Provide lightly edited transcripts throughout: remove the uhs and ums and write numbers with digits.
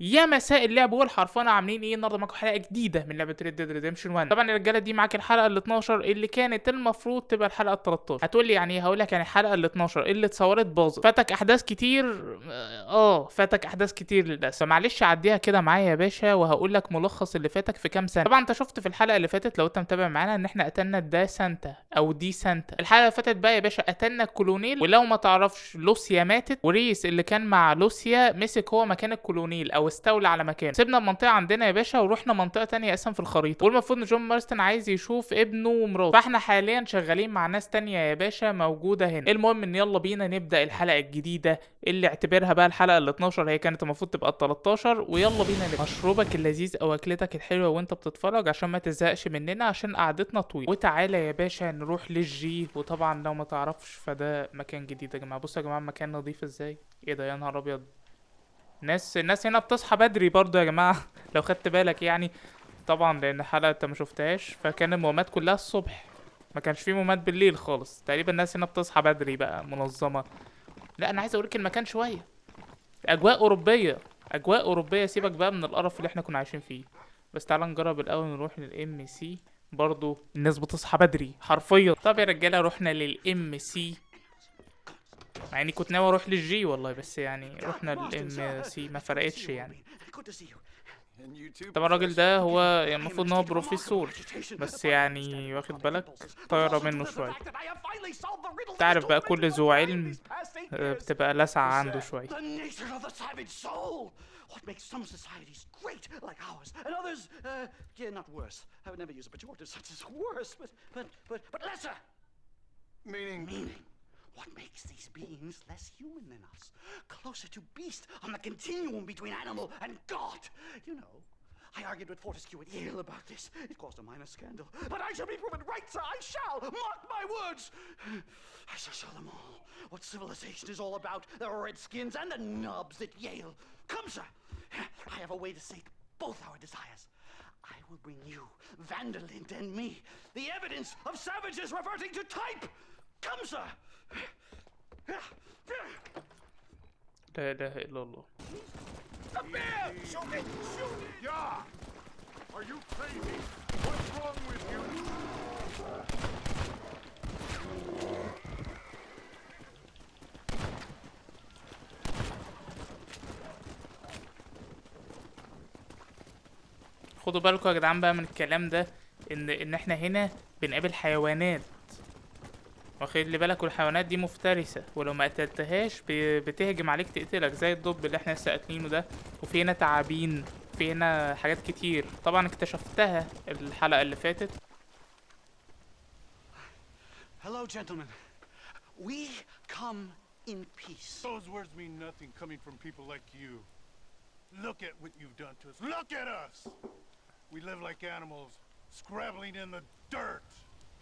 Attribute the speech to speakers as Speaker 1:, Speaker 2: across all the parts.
Speaker 1: يا مساء اللعب والحرفنه، عاملين ايه؟ النهارده معاكم حلقه جديده من لعبه ريد ديد ريديمشن 1. طبعا الرجاله دي معاك الحلقه ال 12 اللي كانت المفروض تبقى الحلقه ال 13. هتقول لي يعني ايه؟ هقول لك يعني الحلقه ال 12 اللي اتصورت باظت، فاتك احداث كتير. فاتك احداث كتير للاسف، فمعلش عديها كده معايا يا باشا، وهقول لك ملخص اللي فاتك في كام سنه. طبعا انت شفت في الحلقه اللي فاتت لو انت متابع معانا ان احنا قتلنا دا سانتا او دي سانتا. الحلقه اللي فاتت بقى يا باشا قتلنا الكولونيل، ولو ما تعرفش لوسيا ماتت، وريس اللي كان مع لوسيا مسك هو مكان الكولونيل او استولى على مكانه. سيبنا المنطقه عندنا يا باشا ورحنا منطقه تانية اساسا في الخريطه، والمفروض ان جون مارستن عايز يشوف ابنه ومراته، فاحنا حاليا شغالين مع ناس تانية يا باشا موجوده هنا. المهم ان يلا بينا نبدا الحلقه الجديده اللي اعتبرها بقى الحلقه ال 12، هي كانت المفروض تبقى ال 13. ويلا بينا نبدا. مشروبك اللذيذ او اكلتك الحلوه وانت بتتفرج عشان ما تزهقش مننا، عشان قعدتنا طويله. وتعالى يا باشا نروح للجي. وطبعا لو ما تعرفش فده مكان جديد يا جماعه. بصوا يا جماعه مكان نظيف ازاي. ايه ده يا نهار ابيض. الناس هنا بتصحى بدري برضو يا جماعه لو خدت بالك يعني. طبعا لان الحلقه انت ما شفتهاش، فكان المهمات كلها الصبح، ما كانش فيه مهمات بالليل خالص. تقريبا الناس هنا بتصحى بدري بقى منظمه. لا انا عايز اوريك المكان شويه. اجواء اوروبيه، اجواء اوروبيه. سيبك بقى من القرف اللي احنا كنا عايشين فيه. بس تعالى نجرب الاول نروح للام سي. برضو الناس بتصحى بدري حرفيا. طب يا رجاله رحنا للام سي، مع اني كنت ناوي اروح للجي والله، بس يعني رحنا للام سي ما فرقتش يعني. طبعا الراجل ده هو يعني المفروض ان هو بروفيسور، بس يعني واخد بالك طايره منه شويه. تعرف بقى كل ذو علم بتبقى لسعة عنده شويه.
Speaker 2: What makes some societies great, like ours, and others, yeah, not worse. I would never use a pejorative such as worse, but lesser. Meaning. What makes these beings less human than us? Closer to beast on the continuum between animal and God. You know, I argued with Fortescue at Yale about this. It caused a minor scandal. But I shall be proven right, sir. I shall. Mark my words. I shall show them all what civilization is all about. The redskins and the nubs at Yale. Come, sir. I have a way to sate both our desires. I will bring you, Vanderlint, and me, the evidence of savages reverting to type. Come, sir.
Speaker 1: لا اله الا الله.
Speaker 2: A bear! Shoot it! Shoot it!
Speaker 3: Yeah! Are you crazy? What's wrong with you?
Speaker 1: خدوا بالكم يا جدعان بقى من الكلام ده، ان احنا هنا بنقابل حيوانات. واخد لي بالك، والحيوانات دي مفترسة، ولو ما قتلتهاش بتهجم عليك تقتلك، زي الدب اللي احنا لسه قاتلينه ده. وفي هنا تعابين، في هنا حاجات كتير طبعا اكتشفتها الحلقة اللي فاتت.
Speaker 2: Hello, gentlemen. We come in peace.
Speaker 3: Those words mean nothing coming from people like you. Look at what you've done to us. Look at us! We live like animals, scrabbling in the dirt.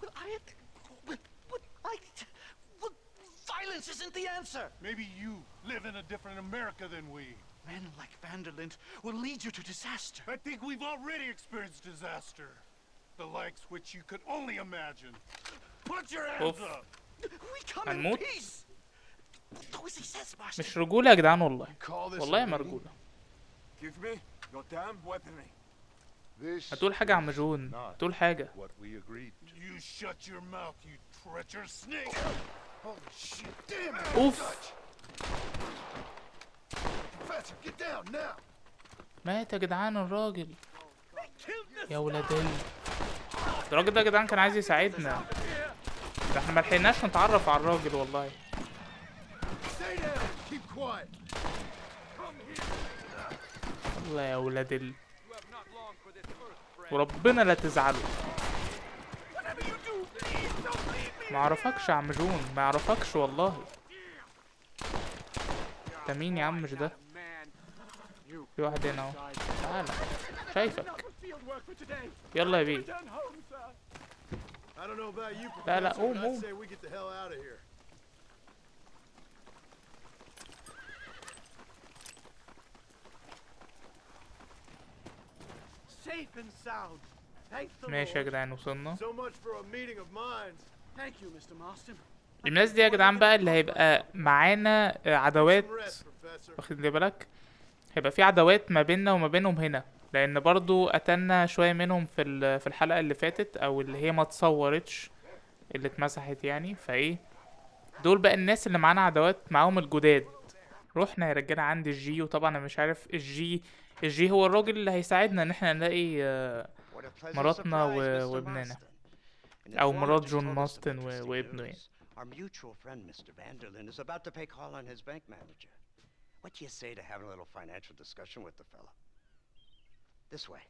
Speaker 2: Well, well, violence isn't the answer.
Speaker 3: Maybe you live in a different America than we.
Speaker 2: Men like Vanderlint will lead you to disaster.
Speaker 3: I think we've already experienced disaster. The likes which you could only imagine. Put your hands
Speaker 1: Oof.
Speaker 3: up!
Speaker 2: We come in
Speaker 1: هنموت.
Speaker 2: peace. Do as he says, Master.
Speaker 1: مش رجولة يا جدعان والله،
Speaker 4: Call this
Speaker 1: والله
Speaker 4: a
Speaker 1: ما
Speaker 4: meeting?
Speaker 1: رجولة.
Speaker 4: Give me your damn weaponry. This
Speaker 1: هتقول حاجة يا عم
Speaker 4: is
Speaker 1: جون،
Speaker 4: not
Speaker 1: هتقول حاجة.
Speaker 4: what we agreed to.
Speaker 3: You shut your mouth, you treacherous snake!
Speaker 4: Holy shit! Damn it!
Speaker 1: اوف.
Speaker 4: Professor, get down now!
Speaker 1: مات يا جدعان الراجل. يا ولادي، الراجل ده يا جدعان كان عايز يساعدنا، ده احنا ملحقناش نتعرف على الراجل والله.
Speaker 4: Stay down! Keep quiet!
Speaker 1: الله يا ولاد وربنا لا تزعلوا. ما اعرفكش يا عم جون، ما اعرفكش والله. انت مين يا عم؟ مش ده؟ في واحد هنا اهو، تعالى شايفك. يلا يا بيه.
Speaker 4: I don't know about you,
Speaker 1: لا لا
Speaker 4: Professor,
Speaker 1: قوم
Speaker 4: but I'd
Speaker 1: قوم.
Speaker 4: say we get the hell out of here.
Speaker 2: Safe and sound. Thank the
Speaker 1: ماشي يا
Speaker 2: Lord.
Speaker 1: جدعان وصلنا.
Speaker 4: So much for a meeting of minds.
Speaker 2: Thank you, Mr. Marston.
Speaker 1: الناس دي يا جدعان بقى اللي هيبقى معانا
Speaker 4: Some
Speaker 1: عدوات.
Speaker 4: rest, Professor.
Speaker 1: واخد لي بالك، هيبقى في عداوات ما بيننا وما بينهم هنا، لان برضو قتلنا شويه منهم في الحلقه اللي فاتت، او اللي هي ما اتصورتش، اللي اتمسحت يعني. فايه دول بقى الناس اللي معانا عداوات معاهم الجداد. رحنا يا رجاله عند الجي، وطبعا انا مش عارف الجي هو الراجل اللي هيساعدنا ان احنا نلاقي
Speaker 2: What a pleasant
Speaker 1: مراتنا
Speaker 2: surprise, Mr.
Speaker 1: وابننا،
Speaker 2: Marston. An
Speaker 1: او مرات
Speaker 2: informant has
Speaker 1: جون
Speaker 2: told us some
Speaker 1: ماستن
Speaker 2: interesting
Speaker 1: وابنه يعني.
Speaker 2: news. Our mutual friend, Mr. Vanderlyn, is about to pay call on his bank manager. What do you say to having a little financial discussion with the fella? This way.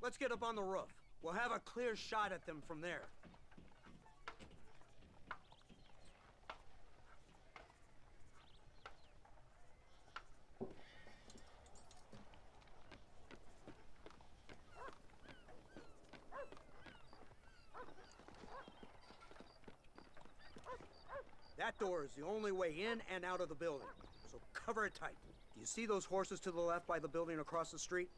Speaker 4: Let's get up on the roof. We'll have a clear shot at them from there. That door is the only way in and out of the building, so cover it tight. Do you see those horses to the left by the building across the street?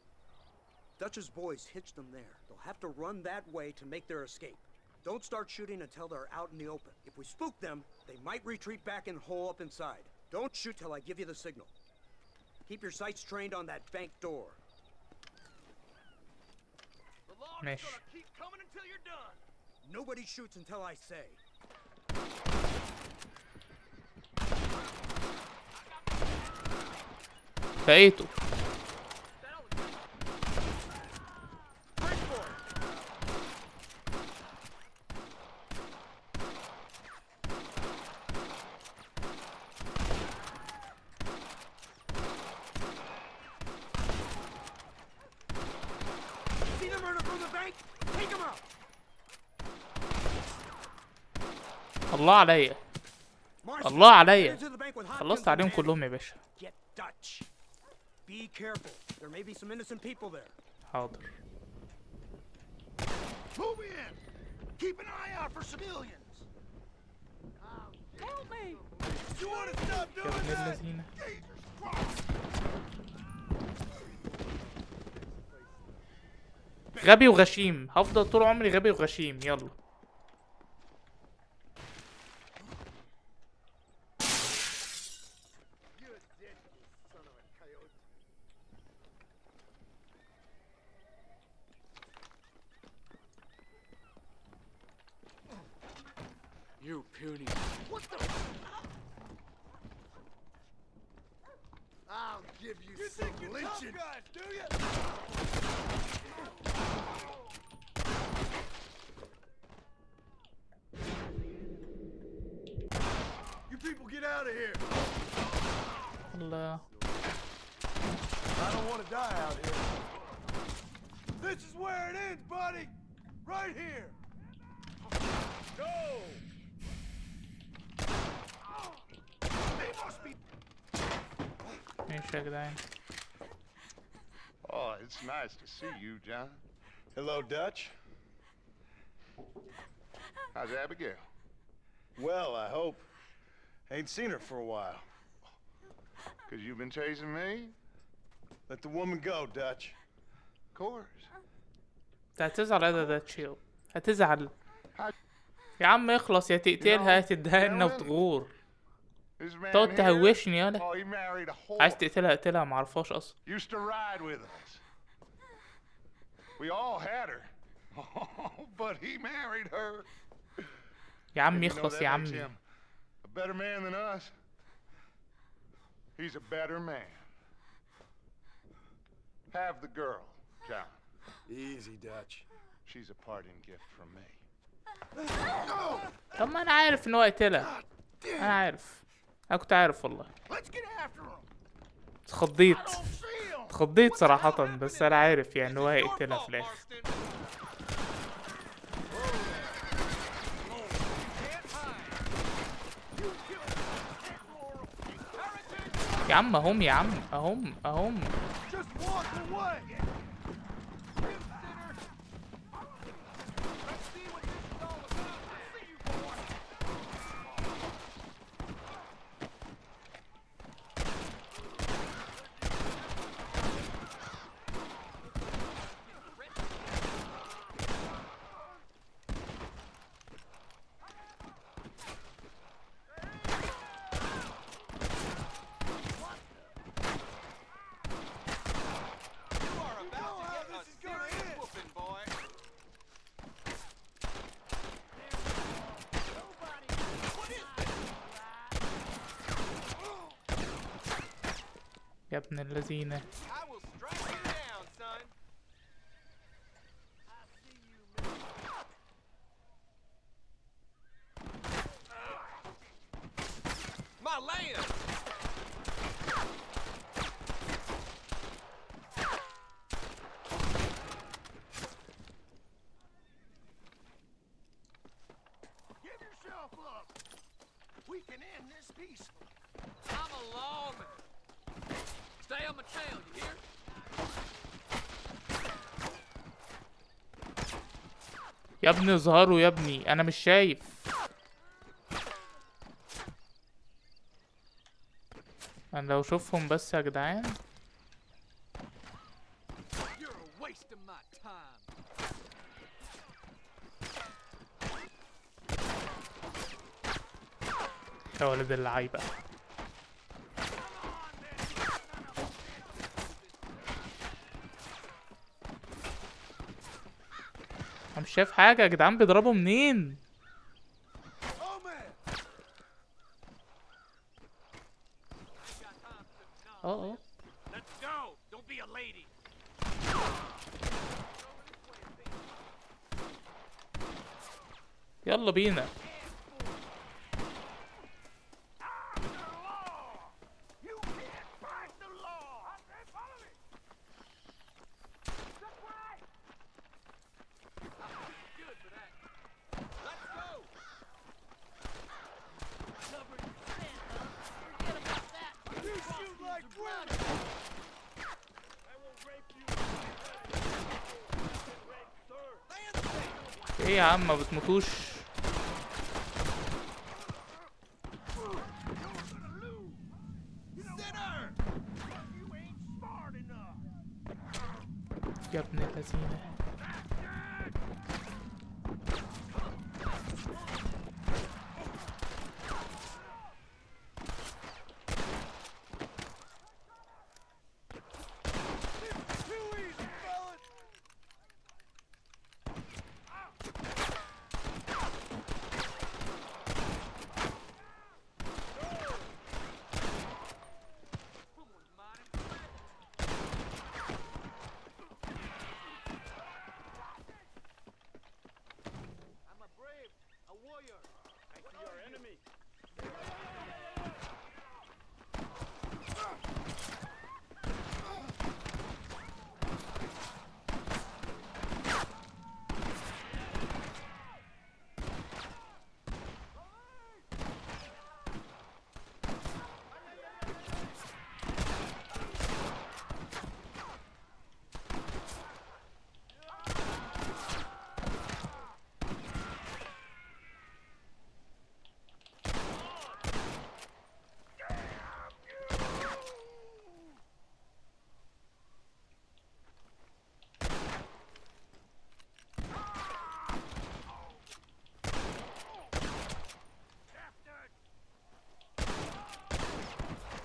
Speaker 4: Dutch's boys hitched them there. They'll have to run that way to make their escape. Don't start shooting until they're out in the open. If we spook them, they might retreat back and hole up inside. Don't shoot till I give you the signal. Keep your sights trained on that bank door.
Speaker 1: ماشي.
Speaker 4: Keep coming until you're done. Nobody shoots until I say.
Speaker 1: لقيته.
Speaker 4: See them running from the bank? Take them out.
Speaker 1: الله عليا،
Speaker 4: Marcy,
Speaker 1: الله
Speaker 4: get
Speaker 1: عليا.
Speaker 4: into the bank with Hopkins
Speaker 1: خلصت
Speaker 4: and
Speaker 1: عليهم
Speaker 4: Manning.
Speaker 1: كلهم يا باشا.
Speaker 4: Get Dutch. Be careful. There may be some innocent people there.
Speaker 1: حاضر.
Speaker 3: Move in! Keep an eye out for civilians!
Speaker 4: Help me!
Speaker 3: You want to stop
Speaker 1: يا
Speaker 3: doing
Speaker 1: ابن
Speaker 3: that?
Speaker 1: اللذينة.
Speaker 3: Jesus Christ!
Speaker 1: غبي وغشيم، هفضل طول عمري غبي وغشيم. يلا.
Speaker 4: You puny.
Speaker 3: What the? I'll give you, some lynching. Guys, do you? You people get out of here.
Speaker 1: الله.
Speaker 3: I don't want to die out here. This is where it ends, buddy. Right here. Go. They must be.
Speaker 1: ماشي يا جدعان.
Speaker 3: Oh, it's nice to see you, John. Hello, Dutch. How's Abigail?
Speaker 5: Well, I hope. Ain't seen her for a while.
Speaker 3: 'Cause you've been chasing me?
Speaker 5: Let the woman go, Dutch.
Speaker 3: Of course.
Speaker 1: انت هتزعل يا ده تشيل، هتزعل يا عم. اخلص، يا تقتلها يا تديها لنا وتغور.
Speaker 3: This man
Speaker 1: تقعد
Speaker 3: here,
Speaker 1: تهوشني يالا.
Speaker 3: oh, he married a whore.
Speaker 1: عايز تقتلها اقتلها، معرفهاش اصلا.
Speaker 3: Used to ride with us. We all had her. But he married her.
Speaker 1: يا عم
Speaker 3: And you know
Speaker 1: يخلص
Speaker 3: that
Speaker 1: يا
Speaker 3: makes
Speaker 1: عمي.
Speaker 3: him a better man than us. He's a better man. Have the girl, John.
Speaker 5: Easy, Dutch.
Speaker 3: She's a parting gift from me.
Speaker 1: طب ما انا عارف ان هو يقتلها، انا عارف، انا كنت عارف والله.
Speaker 3: Let's get after him.
Speaker 1: اتخضيت،
Speaker 3: I don't see him.
Speaker 1: اتخضيت صراحة، بس انا عارف يعني ان هو هيقتلها في الاخر. يا عم اهم، يا عم اهم.
Speaker 3: Just walk away.
Speaker 1: يا ابن اللذينة.
Speaker 6: I will strike you down, son. I see you, man. My land.
Speaker 3: Give yourself up. We can end this peacefully.
Speaker 6: I'm a lawman. Stay on my trail, you hear?
Speaker 1: يا ابني اظهروا يا ابني، انا مش شايف. انا لو اشوفهم بس يا جدعان.
Speaker 6: You're a waste of my time.
Speaker 1: يا ولد اللعيبة. انا مش شايف حاجة يا جدعان، بيضربوا منين؟
Speaker 3: Oh man.
Speaker 1: اه
Speaker 6: Let's go. Don't be a lady.
Speaker 1: يلا بينا.
Speaker 3: You can't fight the law. Follow me.
Speaker 6: Good for that. Let's go.
Speaker 3: You shoot like women. I will rape you. Rape, sir.
Speaker 1: ايه يا عم ما بتموتوش؟
Speaker 3: Sinner. You ain't smart enough.
Speaker 1: يا ابن اللذينة.
Speaker 3: Too easy, fellas.
Speaker 6: I'm a brave, a warrior.
Speaker 3: I see our enemy.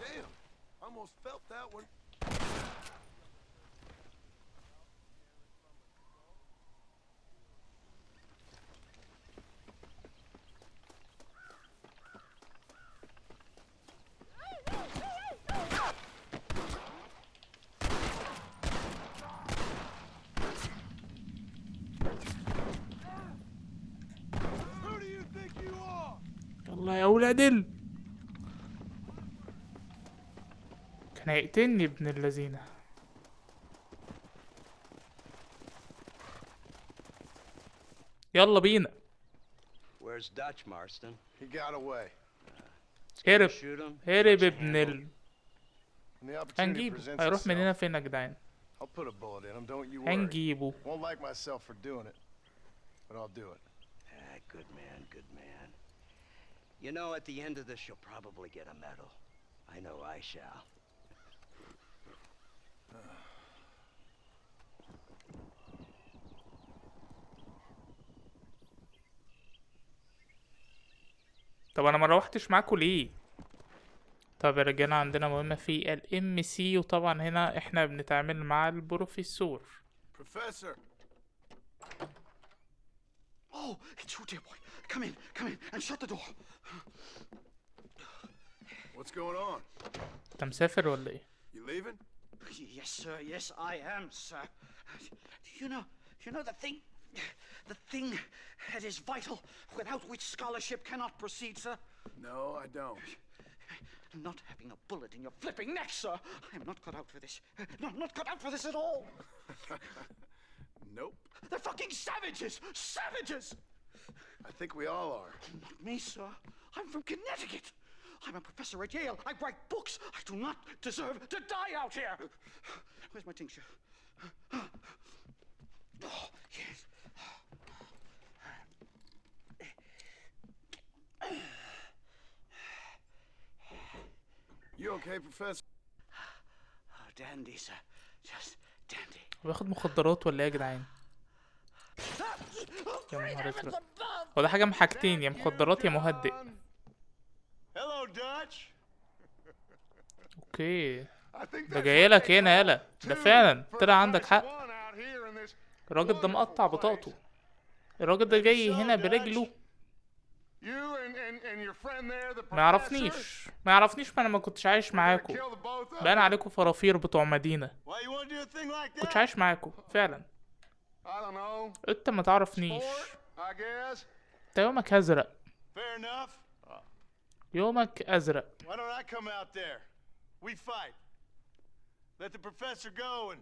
Speaker 3: Damn, almost felt that one. Who do you think you are?
Speaker 1: يلا يا ولاد كان هيقتلني ابن اللذينة. يلا بينا.
Speaker 2: Where's Dutch, Marston?
Speaker 5: He got away.
Speaker 1: هرب
Speaker 2: Shoot him?
Speaker 1: هرب
Speaker 2: Let's
Speaker 1: ابن
Speaker 2: handle
Speaker 1: ال.
Speaker 5: When the opportunity
Speaker 1: هنجيبه.
Speaker 5: presents
Speaker 1: هيروح مننا
Speaker 5: itself,
Speaker 1: فين يا جدعان؟
Speaker 5: I'll put a bullet in him, don't you worry.
Speaker 1: هنجيبه.
Speaker 5: Won't like myself for doing it, but I'll do it.
Speaker 2: Ah, good man, good man. You know, at the end of this, you'll probably get a medal. I know I shall.
Speaker 1: طب انا ما روحتش معاكوا ليه؟ طب يا رجاله عندنا مهمة في الام سي، وطبعا هنا احنا بنتعامل مع البروفيسور.
Speaker 3: Professor.
Speaker 2: Oh, it's you, dear boy. Come in, and shut the door.
Speaker 3: What's going on?
Speaker 1: انت مسافر ولا ايه؟
Speaker 5: You leaving?
Speaker 2: Yes, sir. Yes, I am, sir. You know the thing that is vital, without which scholarship cannot proceed, sir.
Speaker 5: No, I don't.
Speaker 2: Not having a bullet in your flipping neck, sir. I am not cut out for this. No, I'm not cut out for this at all.
Speaker 5: Nope.
Speaker 2: They're fucking savages! Savages!
Speaker 5: I think we all are.
Speaker 2: Not me, sir. I'm from Connecticut. I'm a professor at Yale. I write books. I do not deserve to die out here. Where's my tincture? Oh, yes.
Speaker 5: You okay, Professor?
Speaker 2: Oh, dandy, sir. Just dandy.
Speaker 1: بياخد مخدرات ولا ايه يا جدعان؟ يا نهار ازرق. هو ده حاجة من حاجتين، يا مخدرات يا مهدئ.
Speaker 5: Hello, Dutch.
Speaker 1: اوكي.
Speaker 5: I think
Speaker 1: ده
Speaker 5: that's
Speaker 1: جايلك
Speaker 5: what they
Speaker 1: هنا
Speaker 5: call
Speaker 1: يالا. ده
Speaker 5: two
Speaker 1: فعلا
Speaker 5: for
Speaker 1: طلع
Speaker 5: the
Speaker 1: عندك
Speaker 5: price of
Speaker 1: حق.
Speaker 5: one out here in this
Speaker 1: الراجل ده مقطع
Speaker 5: wonderful
Speaker 1: بطاقته.
Speaker 5: place.
Speaker 1: الراجل ده جاي
Speaker 5: So,
Speaker 1: هنا
Speaker 5: Dutch,
Speaker 1: برجله.
Speaker 5: You and your friend there, the
Speaker 1: ما يعرفنيش ما انا ما كنتش عايش معاكم.
Speaker 5: kill the both of
Speaker 1: بان
Speaker 5: you.
Speaker 1: عليكم فرافير بتوع مدينة.
Speaker 5: Why you want to do a thing like
Speaker 1: كنتش
Speaker 5: that?
Speaker 1: عايش معاكم فعلا.
Speaker 5: I don't know.
Speaker 1: انت ما تعرفنيش.
Speaker 5: Sport, I guess.
Speaker 1: انت يومك ازرق.
Speaker 5: Fair enough.
Speaker 1: يومك ازرق.
Speaker 5: Why don't I come out there? We fight. Let the professor go and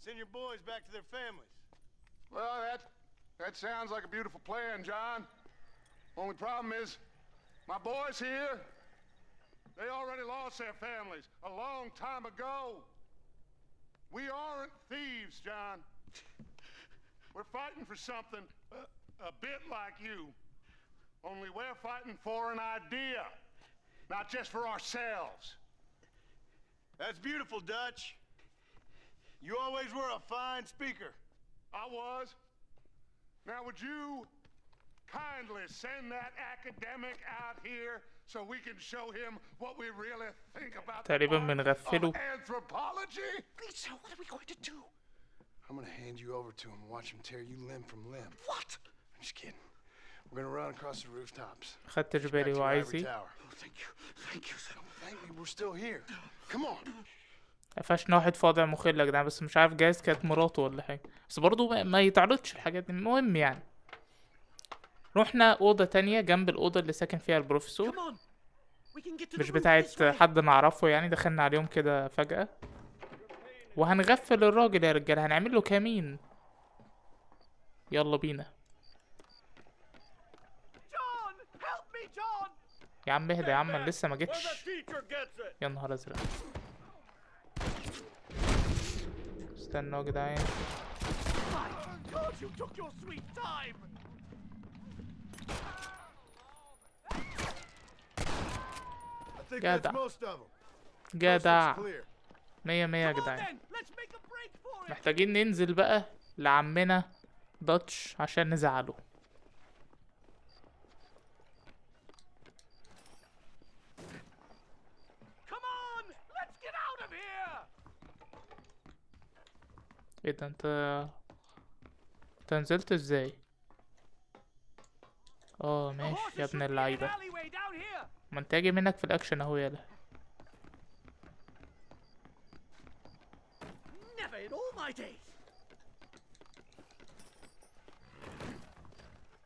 Speaker 5: send your boys back to their families.
Speaker 3: Well, that sounds like a beautiful plan, John. Only problem is, my boys here, they already lost their families a long time ago. We aren't thieves, John. We're fighting for something a bit like you. Only we're fighting for an idea, not just for ourselves.
Speaker 5: That's beautiful, Dutch. You always were a fine speaker.
Speaker 3: I was. Now, would you kindly send that academic out here so we can show him what we really think about the
Speaker 1: تقريبا
Speaker 3: art
Speaker 1: بنغفله.
Speaker 3: of anthropology?
Speaker 2: Please, sir, what are we going to do?
Speaker 5: I'm gonna hand you over to him and watch him tear you limb from limb.
Speaker 2: What?
Speaker 5: I'm just kidding. We're gonna run across the rooftops.
Speaker 1: خدتش
Speaker 5: Back
Speaker 1: بالي
Speaker 5: to
Speaker 1: هو
Speaker 5: your
Speaker 1: عايز
Speaker 5: ivory
Speaker 1: ايه.
Speaker 5: tower.
Speaker 2: Oh, thank you. Thank you, sir.
Speaker 5: Thank me, we're still here. Come on.
Speaker 1: قفشنا واحد في وضع مخل يا جدعان، بس مش عارف جايز كانت مراته ولا حاجة، بس برضه ما يتعرضش الحاجات دي. المهم يعني رحنا أوضة تانية جنب الأوضة اللي ساكن فيها البروفيسور،
Speaker 2: Come on. We can get to the
Speaker 1: مش
Speaker 2: roof
Speaker 1: بتاعت
Speaker 2: this way.
Speaker 1: حد نعرفه يعني. دخلنا عليهم كده فجأة وهنغفل الراجل يا رجالة، هنعمل له كمين. يلا بينا.
Speaker 2: John, help me, John.
Speaker 1: يا عم اهدى يا عم، أنا لسه ما جيتش.
Speaker 2: teacher gets it.
Speaker 1: يا نهار ازرق. استنوا يا جدعان.
Speaker 2: My God, you took your sweet time.
Speaker 5: I think
Speaker 1: Get
Speaker 5: that's
Speaker 1: up.
Speaker 5: most of them.
Speaker 1: جدع.
Speaker 5: Clear.
Speaker 1: مية مية يا
Speaker 2: Come on
Speaker 1: جدعان.
Speaker 2: then, let's make a break for it.
Speaker 1: محتاجين ننزل بقى لعمنا داتش عشان نزعله.
Speaker 2: Come on, let's get out of here.
Speaker 1: ايه ده انت نزلت ازاي؟ اه
Speaker 2: The
Speaker 1: ماشي
Speaker 2: horses
Speaker 1: يا
Speaker 2: should
Speaker 1: ابن
Speaker 2: be in an
Speaker 1: اللعيبة.
Speaker 2: alleyway down here.
Speaker 1: ما انت اجي منك في الاكشن اهو يالا.
Speaker 2: Never in all my days.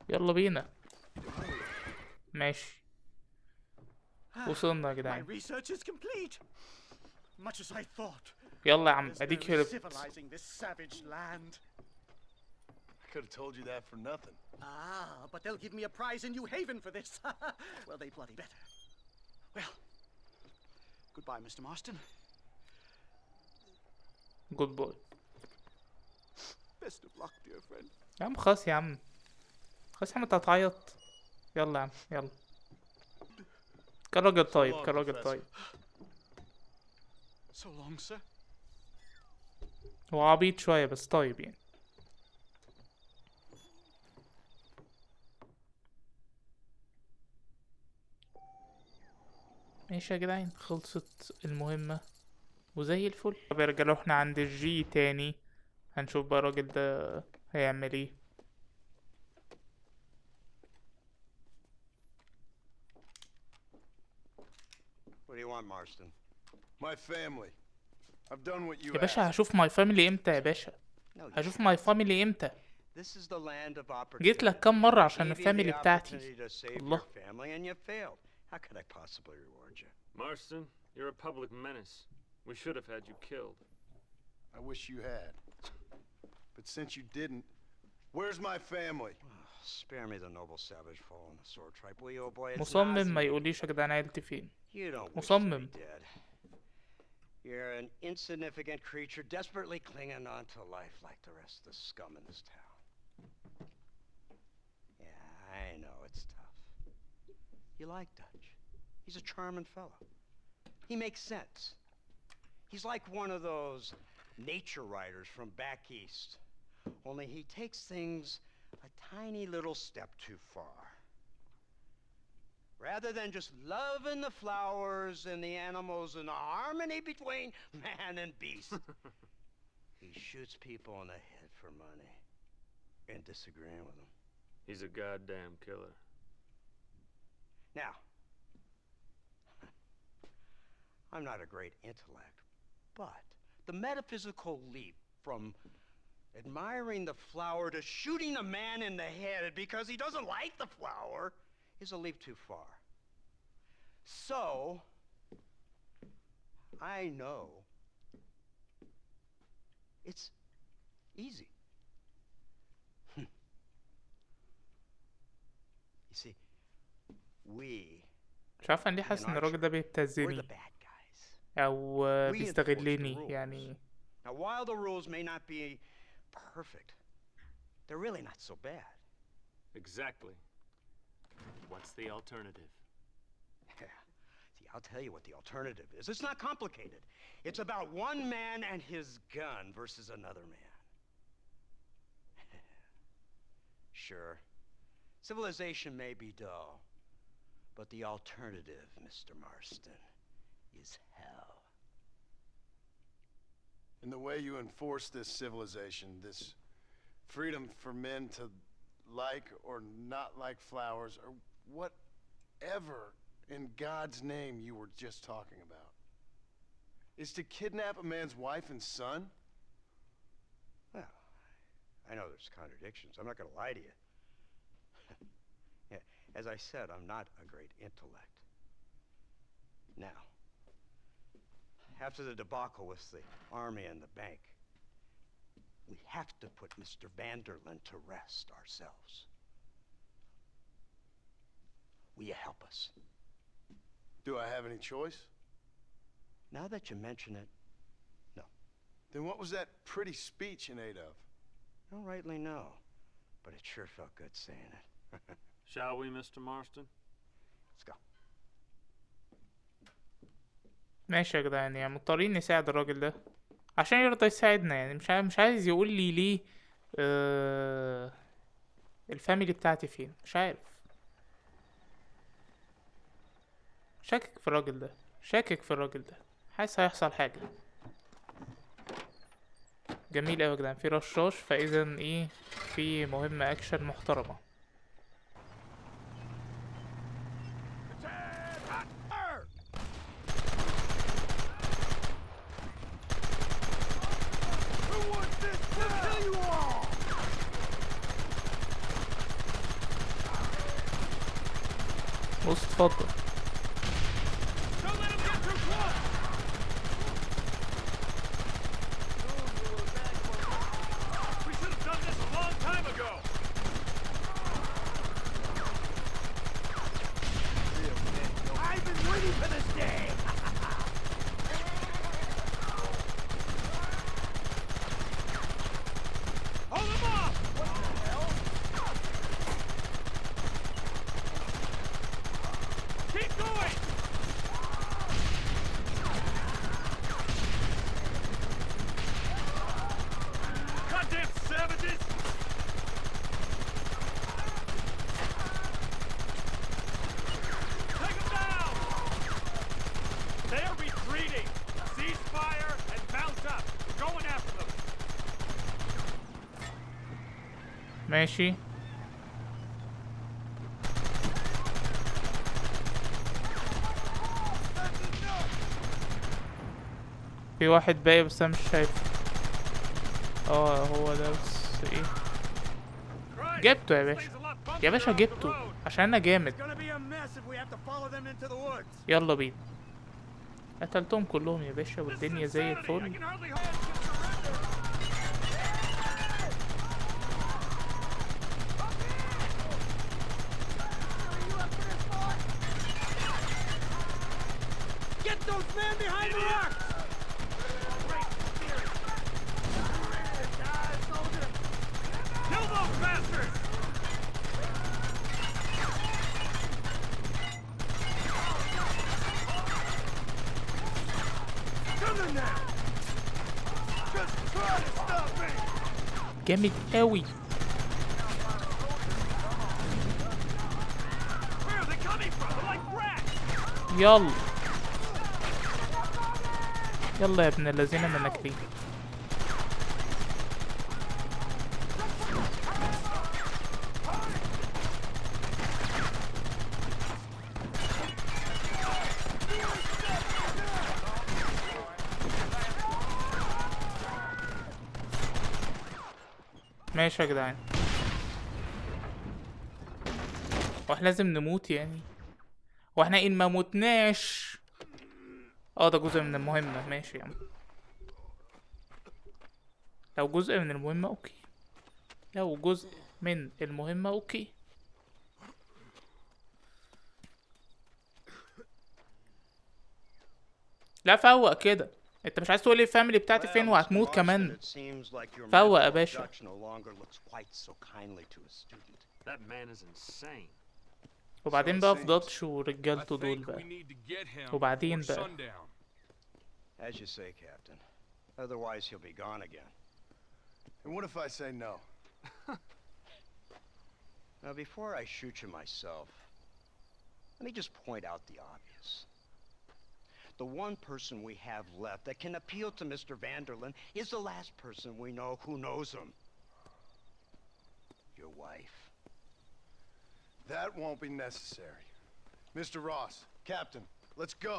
Speaker 1: يلا بينا. ماشي وصلنا يا
Speaker 2: My
Speaker 1: جدعان.
Speaker 2: research is complete. Much as I thought.
Speaker 1: يلا يا عم
Speaker 2: There's
Speaker 1: اديك
Speaker 2: no
Speaker 1: هربت.
Speaker 2: civilizing this savage land.
Speaker 5: I could have told you that for nothing.
Speaker 2: Ah, but they'll give me a prize in New Haven for this. Well, they bloody better. Well, goodbye, Mr. Marston.
Speaker 1: جود بوي.
Speaker 2: Best of luck, dear friend.
Speaker 1: يا عم خلاص يا عم، خلاص يا عم انت هتعيط. يلا يا عم يلا. كان راجل طيب، كان راجل طيب.
Speaker 2: So long, sir.
Speaker 1: هو عبيط شوية بس طيب يعني. ماشي يا جدعان، خلصت المهمة وزي الفل. طب يا رجالة احنا عند الجي تاني، هنشوف بقى الراجل ده هيعمل ايه.
Speaker 7: What do you want, Marston?
Speaker 5: My family.
Speaker 3: I've done what you
Speaker 1: يا باشا
Speaker 3: asked.
Speaker 1: هشوف ماي فاميلي امتى يا باشا؟
Speaker 2: No, you
Speaker 1: هشوف
Speaker 2: can't.
Speaker 1: ماي فاميلي امتى؟
Speaker 2: This is the land of opportunity.
Speaker 1: جيت لك كام مرة عشان
Speaker 2: Gave you
Speaker 1: الفاميلي
Speaker 2: the
Speaker 1: بتاعتي.
Speaker 2: opportunity to save your
Speaker 1: الله.
Speaker 2: family and you failed. How could I possibly reward you?
Speaker 7: Marston, you're a public menace. We should have had you killed.
Speaker 3: I wish you had. But since you didn't, where's my family?
Speaker 2: Spare me the noble savage fall on the sword tripe, will you, old boy? It's
Speaker 1: مصمم ما
Speaker 2: nauseating.
Speaker 1: يقوليش يا جدعان عيلتي فين.
Speaker 2: You don't wish to
Speaker 1: مصمم.
Speaker 2: be dead. You're an insignificant creature desperately clinging on to life like the rest of the scum in this town. Yeah, I know it's tough. You like Dutch. He's a charming fellow. He makes sense. He's like one of those nature writers from back east. Only he takes things a tiny little step too far. Rather than just loving the flowers and the animals and the harmony between man and beast, he shoots people in the head for money and disagreeing with them.
Speaker 7: He's a goddamn killer.
Speaker 2: Now, I'm not a great intellect, but the metaphysical leap from admiring the flower to shooting a man in the head because he doesn't like the flower is a leap too far. So, I know it's easy. You see, we
Speaker 1: مش عارف انا ليه حاسس ان الراجل ده
Speaker 2: we're the
Speaker 1: بيبتزني
Speaker 2: bad guys.
Speaker 1: او
Speaker 2: We enforce the
Speaker 1: بيستغلني
Speaker 2: rules.
Speaker 1: يعني.
Speaker 2: Now, while the rules may not be perfect, they're really not so bad.
Speaker 7: Exactly. What's the alternative?
Speaker 2: See, I'll tell you what the alternative is. It's not complicated. It's about one man and his gun versus another man. Sure, civilization may be dull, but the alternative, Mr. Marston, is hell.
Speaker 3: And the way you enforce this civilization, this freedom for men to like or not like flowers, or whatever in God's name you were just talking about, is to kidnap a man's wife and son?
Speaker 2: Well, I know there's contradictions. I'm not going to lie to you. Yeah, as I said, I'm not a great intellect. Now, after the debacle with the army and the bank, we have to put Mr. Vanderlyn to rest ourselves. Will you help us?
Speaker 3: Do I have any choice?
Speaker 2: Now that you mention it, no.
Speaker 3: Then what was that pretty speech in aid of?
Speaker 2: I don't rightly know, but it sure felt good saying it.
Speaker 7: Shall we, Mr. Marston?
Speaker 2: Let's go.
Speaker 1: ماشي يا جدعان، يعني مضطرين نساعد الراجل ده عشان يرضى يساعدنا. يعني مش عايز يقول لي ليه الفاميلي بتاعتي فين. مش عارف، شاكك في الراجل ده، شاكك في الراجل ده، حاسس هيحصل حاجة. جميل اوي يا جدعان، في رشاش، فاذا ايه، في مهمة اكشن محترمة. بص اتفضل.
Speaker 6: We should have done this a long time ago.
Speaker 2: I've been waiting for this day!
Speaker 6: Hold them off! What the hell? Keep going! Goddamn savages! Take them down! They are retreating! Cease fire and mount up! We're going after them!
Speaker 1: ماشي. في واحد باقي بس انا مش شايفه. هو ده بس ايه. جبته يا باشا، يا باشا جبته عشان انا جامد. يلا بينا. قتلتهم كلهم يا باشا والدنيا زي الفل.
Speaker 4: Get those men behind the rocks!
Speaker 6: Kill those bastards! Come on now! Just try to stop me!
Speaker 1: جامد قوي.
Speaker 6: Where are they coming from? They're like rats!
Speaker 1: يلا يلا يا ابن الذين مناكرين. ماشي يا جدعان. واحنا لازم نموت يعني؟ واحنا ان ما موتناش ده جزء من المهمة. ماشي يا عم، لو جزء من المهمة اوكي، لو جزء من المهمة اوكي. لا فوق كده، انت مش عايز تقولي الفاميلي بتاعتي فين وهتموت كمان. فوق يا باشا.
Speaker 7: That man is insane.
Speaker 1: وبعدين بقى في داتش ورجالته دول بقى. وبعدين بقى
Speaker 2: As you say, Captain. Otherwise, he'll be gone again.
Speaker 3: And what if I say no?
Speaker 2: Now, before I shoot you myself, let me just point out the obvious. The one person we have left that can appeal to Mr. Vanderlyn is the last person we know who knows him. Your wife.
Speaker 3: That won't be necessary. Mr. Ross, Captain, let's go.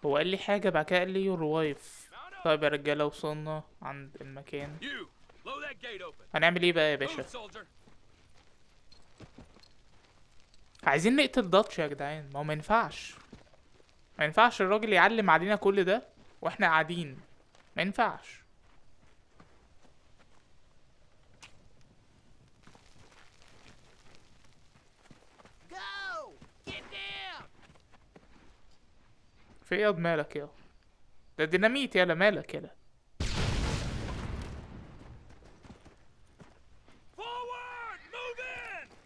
Speaker 1: هو قال لي حاجة بعد كده قال لي يور وايف. طيب يا رجالة وصلنا عند المكان. هنعمل ايه بقى يا باشا؟ عايزين نقتل داتش يا جدعان. ما هو مينفعش، مينفعش الراجل يعلم علينا كل ده واحنا قاعدين. مينفعش. في ايه مالك يا ده ديناميت يالا؟ مالك يالا؟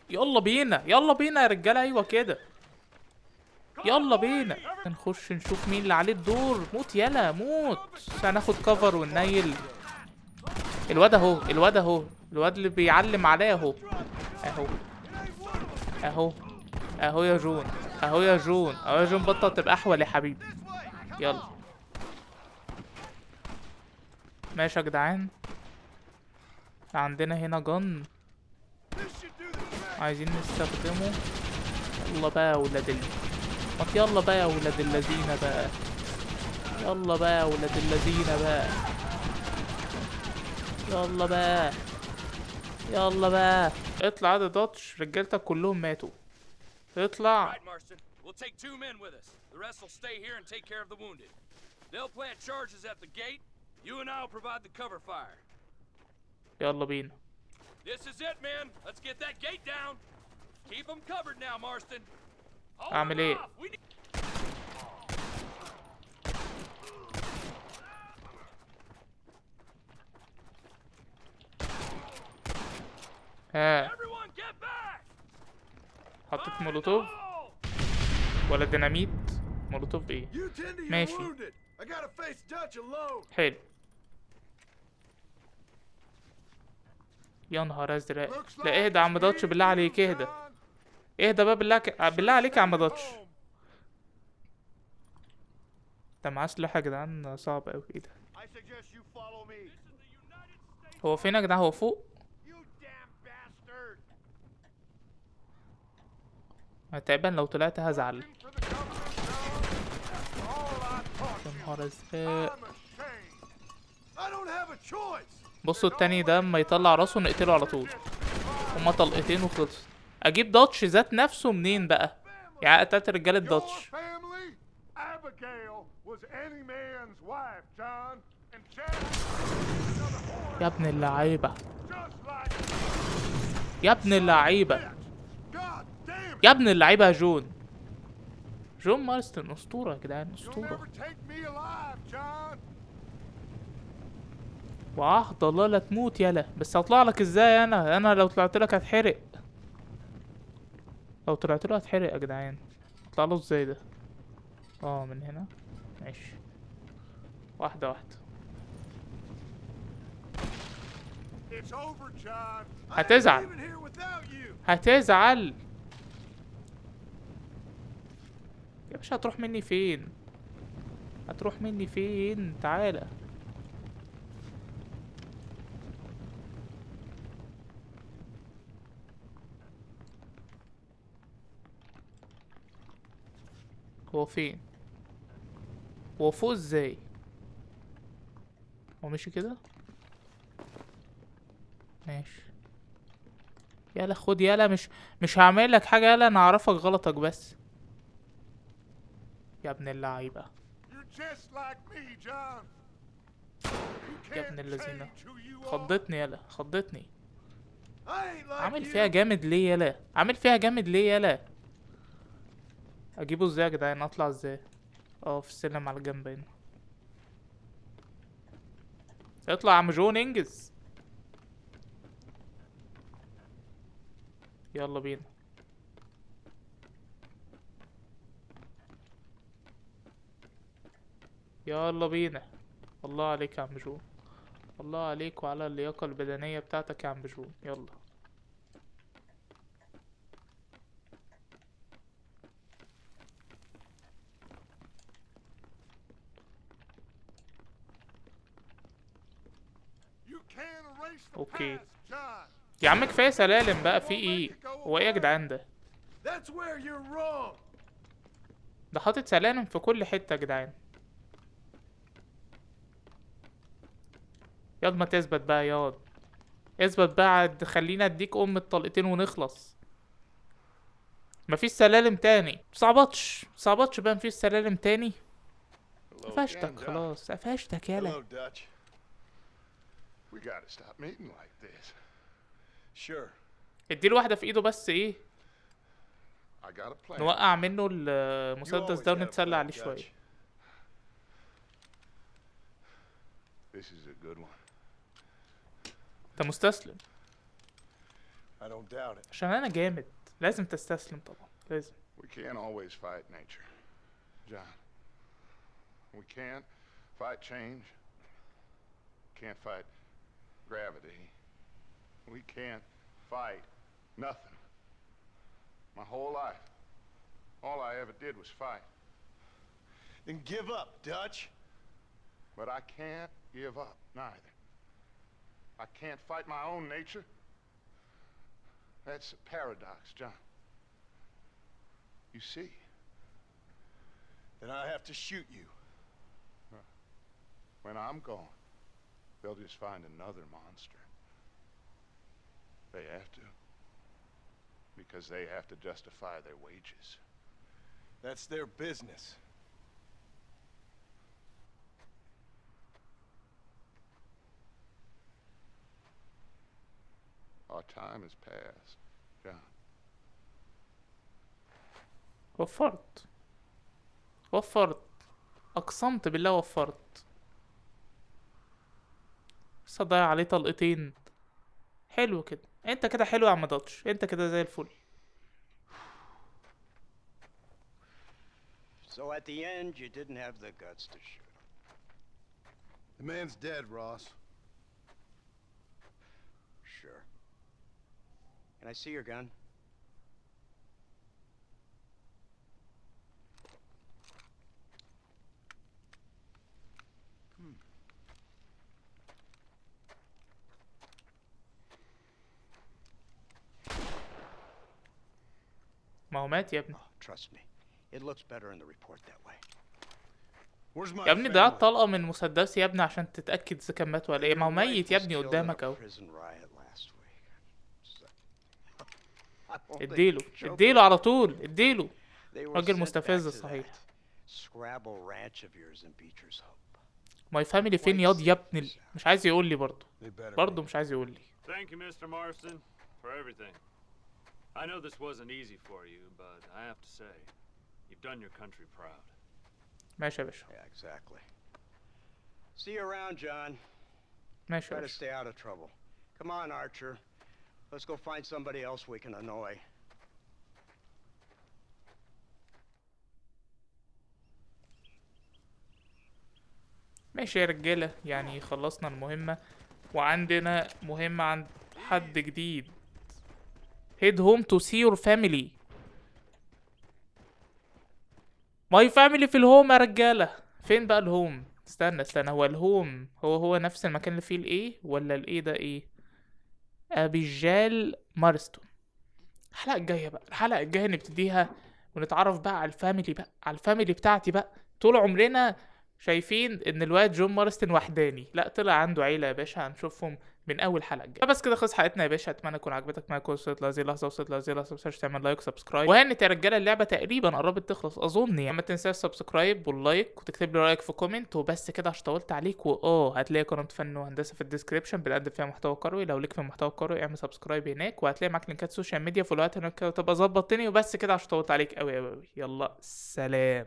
Speaker 1: يلا بينا يلا بينا يا رجاله. ايوه كده يلا بينا نخش نشوف مين اللي عليه الدور. موت يالا موت. هناخد كفر وننيل الواد اهو. الواد اهو، الواد اللي بيعلم عليا اهو. اهو اهو اهو يا جون، اهو يا جون، اهو يا جون. بطل تبقى احول يا حبيبي. يلا ماشي يا جدعان. عندنا هنا جن عايزين نستخدمه. يلا بقى يا ولاد يلا بقى يا ولاد الذين بقى. يلا بقى يا ولاد الذين بقى. يلا بقى يلا بقى. اطلع عدد داتش. رجالتك كلهم ماتوا. اطلع.
Speaker 6: We'll take 2 men with us. The rest will stay here and take care of the wounded. They'll plant charges at the gate. You and I'll provide the cover fire.
Speaker 1: يلا بينا.
Speaker 6: This is it, men. Let's get that gate down. Keep them covered now, Marston.
Speaker 1: اعمل ايه؟ ها حطيت مولوتوف ولا ديناميت؟ مولوتوف ايه؟ ماشي حلو. يا نهار ازرق. لا اهدى يا عم داتش بالله عليك. اهدى اهدى بقى بالله عليك يا عم داتش. ده معاه سلاح يا جدعان صعب اوي. ايه ده؟ هو فين يا جدعان؟ هو فوق؟ تقريبا لو طلعت هزعل. نهار ازرق.
Speaker 3: I'm ashamed. I don't have a choice.
Speaker 1: بصوا التاني ده اما يطلع راسه نقتله على طول. هما طلقتين وخلص. اجيب داتش ذات نفسه منين بقى؟ يعني قتلت رجالة
Speaker 3: Your
Speaker 1: داتش.
Speaker 3: family? Abigail was any man's wife, John. And Jack,
Speaker 1: يا ابن اللعيبة،
Speaker 3: just like
Speaker 1: يا ابن اللعيبة،
Speaker 3: God damn it.
Speaker 1: يا ابن اللعيبة يا جون. جون مارستون اسطورة يا جدعان،
Speaker 3: You'll
Speaker 1: اسطورة.
Speaker 3: never take me alive, John.
Speaker 1: وعهد الله لا تموت يالا. بس هطلع لك ازاي؟ انا لو طلعت لك هتحرق. لو طلعت له هتحرق يا جدعان. اطلع له ازاي ده؟ من هنا. ماشي، واحدة واحدة.
Speaker 3: It's over, John.
Speaker 1: هتزعل،
Speaker 3: I'm leaving here without you.
Speaker 1: هتزعل يا باشا. هتروح مني فين؟ هتروح مني فين؟ تعالى. هو فين؟ هو فوق ازاي؟ هو مشي كده؟ ماشي. يلا خد يلا. مش هعمل لك حاجة يلا. انا اعرفك غلطك بس. يا ابن اللعيبة،
Speaker 3: You're just like me, John. You
Speaker 1: يا ابن
Speaker 3: can't
Speaker 1: اللذينة.
Speaker 3: change who you are.
Speaker 1: خضتني يلا، خضتني.
Speaker 3: I ain't like
Speaker 1: عامل
Speaker 3: you.
Speaker 1: فيها جامد ليه يلا؟ عامل فيها جامد ليه يلا؟ اجيبه ازاي يا جدعان؟ اطلع ازاي؟ في السلم على الجنب هنا. اطلع يا عم جون، انجز. يلا بينا. يلا بينا. الله عليك يا عم جون، الله عليك وعلى اللياقة البدنية بتاعتك يا عم جون. يلا.
Speaker 3: You can't erase the
Speaker 1: Okay.
Speaker 3: past, John.
Speaker 1: يا عم كفاية سلالم بقى، في ايه؟ هو ايه يا جدعان ده؟
Speaker 3: That's where you're wrong.
Speaker 1: ده حاطط سلالم في كل حتة يا جدعان. ياض ما تثبت بقى ياض. اثبت بقى، خلينا اديك الطلقتين ونخلص. مفيش سلالم تاني. مصعبطش بقى، مفيش سلالم تاني. قفشتك خلاص، قفشتك يالا.
Speaker 3: Hello, Dutch. We gotta stop meeting like this.
Speaker 5: Sure.
Speaker 1: اديله واحدة في ايده بس ايه،
Speaker 3: I got a plan.
Speaker 1: نوقع منه المسدس ده ونتسلى عليه شوية.
Speaker 3: This is a good one.
Speaker 1: انت مستسلم
Speaker 5: I don't doubt it.
Speaker 1: عشان انا جامد. لازم تستسلم طبعا، لازم.
Speaker 3: We can't always fight nature, John. We can't fight change. Can't fight gravity. We can't fight nothing. My whole life, all I ever did was fight.
Speaker 5: Then give up, Dutch.
Speaker 3: But I can't give up, neither. I can't fight my own nature. That's a paradox, John. You see?
Speaker 5: Then I have to shoot you.
Speaker 3: When I'm gone, they'll just find another monster. They have to. Because they have to justify their wages.
Speaker 5: That's their business.
Speaker 3: Our time has passed, John.
Speaker 1: وفرت اقسمت بالله وفرت. بس اضيع عليه طلقتين. حلو كده، انت كده حلو يا عم داتش، انت كده زي الفل.
Speaker 4: So at the end, you didn't have the guts to shoot him.
Speaker 5: The man's dead, Ross.
Speaker 4: Sure. Can I see your gun?
Speaker 1: ما هو مات يا ابني.
Speaker 4: Trust me, it looks better in the report that way.
Speaker 3: Where's my
Speaker 1: يا ابني ضيعت
Speaker 3: family?
Speaker 1: طلقة من مسدس يا ابني عشان تتأكد اذا كان مات ولا ايه. ما هو
Speaker 2: Your
Speaker 1: ميت
Speaker 2: wife
Speaker 1: يا
Speaker 2: was
Speaker 1: ابني
Speaker 2: killed in a
Speaker 1: قدامك اهو.
Speaker 2: prison riot last week. I'm only
Speaker 1: اديله
Speaker 2: joking.
Speaker 1: اديله على طول اديله.
Speaker 2: They were
Speaker 1: راجل
Speaker 2: sent
Speaker 1: مستفز
Speaker 2: back to
Speaker 1: صحيح.
Speaker 2: that Scrabble ranch of yours in Beecher's Hope.
Speaker 1: ماي فاميلي فين ياض يا ابني مش عايز يقول لي برضه.
Speaker 3: They better
Speaker 1: برضه مش عايز يقول لي.
Speaker 7: Thank you, Mr. Marston, for everything. I know this wasn't easy for you, but I have to say, you've done your country proud.
Speaker 1: ماشي يا باشا.
Speaker 2: Yeah, exactly. See you around, John.
Speaker 1: ماشي يا
Speaker 2: Try to
Speaker 1: باشا.
Speaker 2: stay out of trouble. Come on, Archer. Let's go find somebody else we can annoy.
Speaker 1: ماشي يا رجالة، يعني خلصنا المهمة وعندنا مهمة عند حد جديد. head home to see your family. my family في الهوم يا رجالة. فين بقى الهوم؟ استنى هو الهوم هو نفس المكان اللي فيه الايه ولا الايه ده ايه؟ ابيجال مارستون. الحلقة الجاية بقى، الحلقة الجاية نبتديها ونتعرف بقى على الفاميلي بقى، على الفاميلي بتاعتي بقى. طول عمرنا شايفين ان الواد جون مارستن وحداني، لا طلع عنده عيله يا باشا. هنشوفهم من اول حلقه الجايه. بس كده خلص حلقتنا يا باشا. اتمنى تكون عجبتك معايا. وصلت لهذه اللحظه ما تنساش تعمل لايك وسبسكرايب. وهانت يا رجاله اللعبه تقريبا قربت تخلص اظن يعني. ما تنساش سبسكرايب واللايك وتكتب لي رايك في كومنت. وبس كده عشان طولت عليك. هتلاقي قناه فن وهندسه في الديسكربشن بنقدم فيها محتوى كروي. لو ليك في المحتوى الكروي اعمل سبسكرايب هناك، وهتلاقي معاك لينكات سوشيال ميديا فولوات هناك وتبقى ظبطتني. وبس كده عشان طولت عليك قوي. يلا سلام.